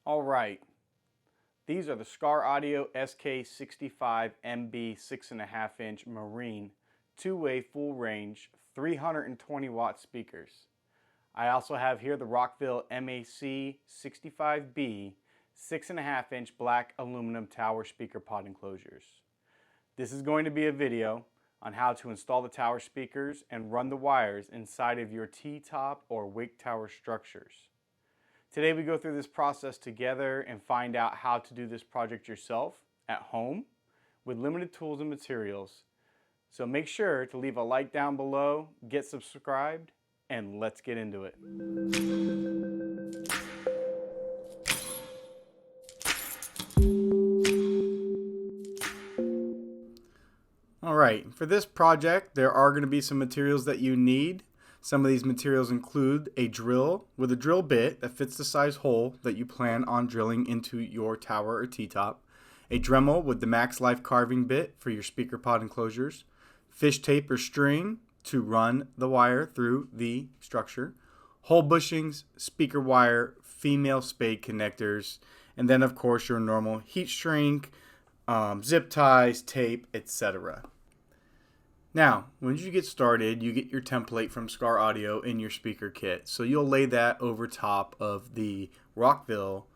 All right, these are the Skar Audio SK65MB 6.5-inch Marine two-way full range 320 watt speakers. I also have here the Rockville MAC65B 6.5-inch black aluminum tower speaker pod enclosures. This is going to be a video on how to install the tower speakers and run the wires inside of your T-top or wake tower structures. Today we go through this process together and find out how to do this project yourself at home with limited tools and materials. So make sure to leave a like down below, get subscribed, and let's get into it. All right, for this project there are going to be some materials that you need. Some of these materials include a drill with a drill bit that fits the size hole that you plan on drilling into your tower or T-top, a Dremel with the max life carving bit for your speaker pod enclosures, fish tape or string to run the wire through the structure, hole bushings, speaker wire, female spade connectors, and then of course your normal heat shrink, zip ties, tape, etc. Now, once you get started, you get your template from Skar Audio in your speaker kit. So you'll lay that over top of the Rockville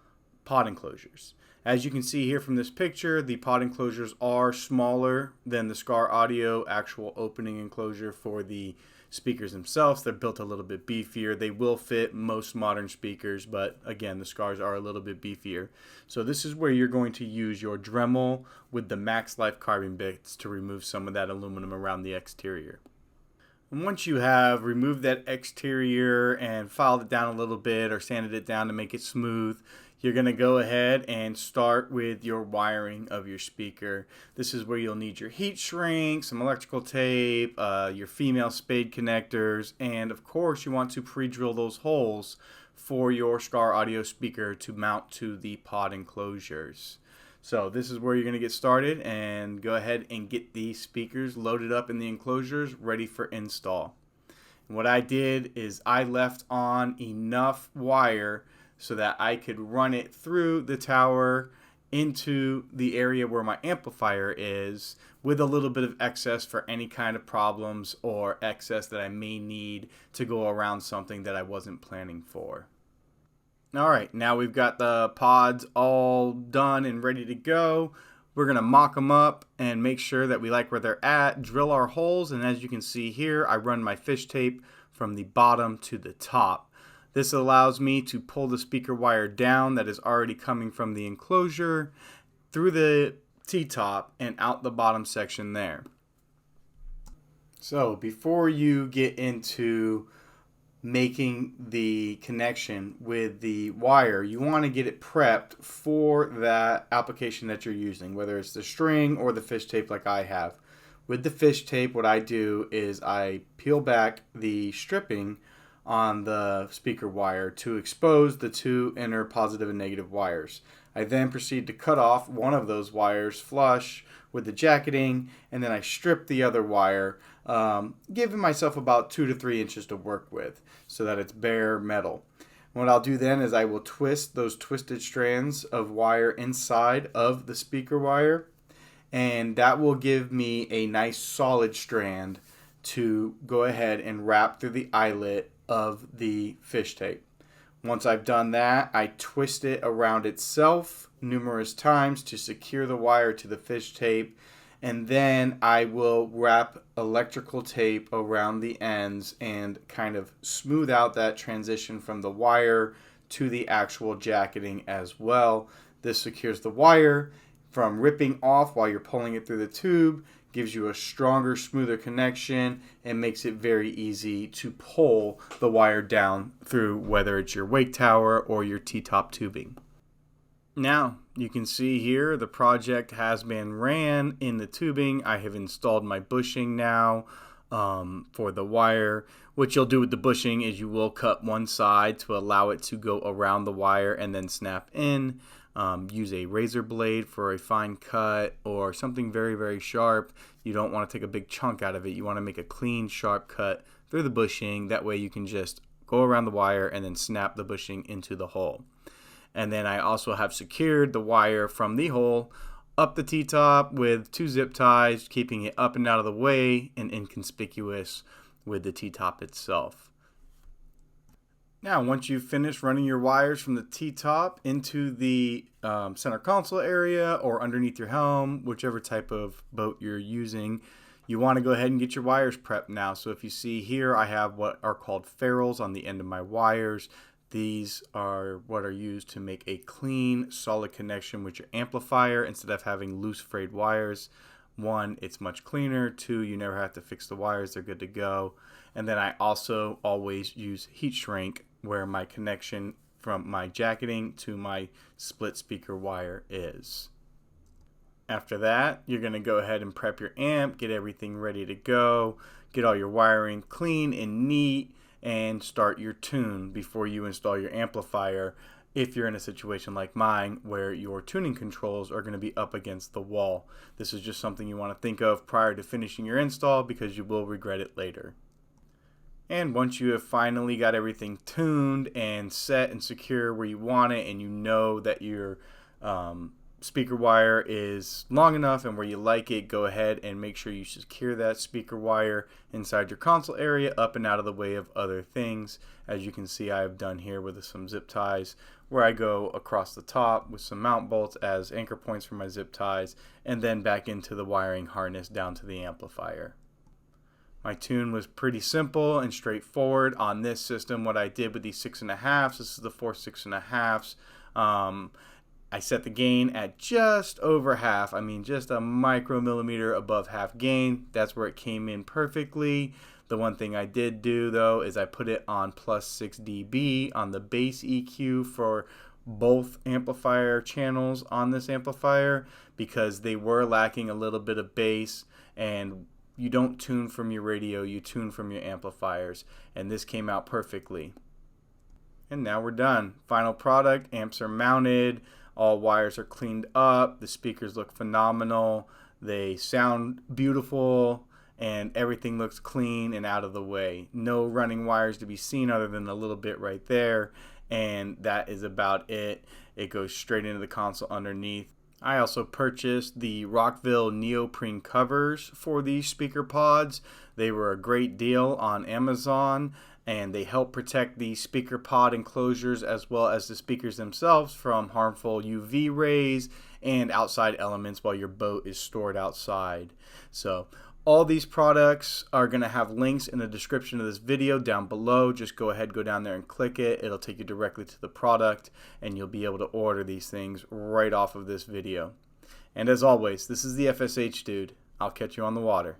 pod enclosures. As you can see here from this picture, the pod enclosures are smaller than the Skar Audio actual opening enclosure for the speakers themselves. They're built a little bit beefier. They will fit most modern speakers, but again, the Skars are a little bit beefier. So this is where you're going to use your Dremel with the max life carving bits to remove some of that aluminum around the exterior. And once you have removed that exterior and filed it down a little bit or sanded it down to make it smooth, you're going to go ahead and start with your wiring of your speaker. This is where you'll need your heat shrink, some electrical tape, your female spade connectors, and of course you want to pre-drill those holes for your Skar Audio speaker to mount to the pod enclosures. So this is where you're going to get started, and go ahead and get the speakers loaded up in the enclosures ready for install. And what I did is I left on enough wire so that I could run it through the tower into the area where my amplifier is, with a little bit of excess for any kind of problems or excess that I may need to go around something that I wasn't planning for. Alright, now we've got the pods all done and ready to go. We're going to mock them up and make sure that we like where they're at, drill our holes, and as you can see here, I run my fish tape from the bottom to the top. This allows me to pull the speaker wire down that is already coming from the enclosure through the T-top and out the bottom section there. So before you get into making the connection with the wire, you want to get it prepped for that application that you're using, whether it's the string or the fish tape like I have. With the fish tape, what I do is I peel back the stripping on the speaker wire to expose the two inner positive and negative wires. I then proceed to cut off one of those wires flush with the jacketing, and then I strip the other wire, giving myself about 2 to 3 inches to work with so that it's bare metal. What I'll do then is I will twist those twisted strands of wire inside of the speaker wire, and that will give me a nice solid strand to go ahead and wrap through the eyelet of the fish tape. Once I've done that, I twist it around itself numerous times to secure the wire to the fish tape, and then I will wrap electrical tape around the ends and kind of smooth out that transition from the wire to the actual jacketing as well. This secures the wire from ripping off while you're pulling it through the tube, gives you a stronger, smoother connection, and makes it very easy to pull the wire down through, whether it's your wake tower or your T-top tubing. Now, you can see here the project has been ran in the tubing. I have installed my bushing now for the wire. What you'll do with the bushing is you will cut one side to allow it to go around the wire and then snap in. Use a razor blade for a fine cut or something very, very sharp. You don't want to take a big chunk out of it. You want to make a clean, sharp cut through the bushing. That way you can just go around the wire and then snap the bushing into the hole. And then I also have secured the wire from the hole up the T-top with 2 zip ties, keeping it up and out of the way and inconspicuous with the T-top itself. Now, once you've finished running your wires from the T-top into the center console area or underneath your helm, whichever type of boat you're using, you want to go ahead and get your wires prepped now. So if you see here, I have what are called ferrules on the end of my wires. These are what are used to make a clean, solid connection with your amplifier instead of having loose frayed wires. 1, it's much cleaner. 2, you never have to fix the wires. They're good to go. And then I also always use heat shrink where my connection from my jacketing to my split speaker wire is. After that, you're going to go ahead and prep your amp, get everything ready to go, get all your wiring clean and neat, and start your tune before you install your amplifier if you're in a situation like mine where your tuning controls are going to be up against the wall. This is just something you want to think of prior to finishing your install because you will regret it later. And once you have finally got everything tuned and set and secure where you want it, and you know that your speaker wire is long enough and where you like it, go ahead and make sure you secure that speaker wire inside your console area, up and out of the way of other things. As you can see, I have done here with some zip ties where I go across the top with some mount bolts as anchor points for my zip ties, and then back into the wiring harness down to the amplifier. My tune was pretty simple and straightforward on this system. What I did with these 6.5s, this is the 4 6.5s. I set the gain at just over half. I mean, just a micromillimeter above half gain. That's where it came in perfectly. The one thing I did do though is I put it on plus 6 dB on the bass EQ for both amplifier channels on this amplifier because they were lacking a little bit of bass, and you don't tune from your radio, you tune from your amplifiers, and this came out perfectly. And now we're done. Final product, amps are mounted, all wires are cleaned up, the speakers look phenomenal, they sound beautiful, and everything looks clean and out of the way. No running wires to be seen other than a little bit right there, and that is about it. It goes straight into the console underneath. I also purchased the Rockville Neoprene covers for these speaker pods. They were a great deal on Amazon, and they help protect the speaker pod enclosures as well as the speakers themselves from harmful UV rays and outside elements while your boat is stored outside. So all these products are going to have links in the description of this video down below. Just go ahead, go down there and click it. It'll take you directly to the product, and you'll be able to order these things right off of this video. And as always, this is the FSH Dude. I'll catch you on the water.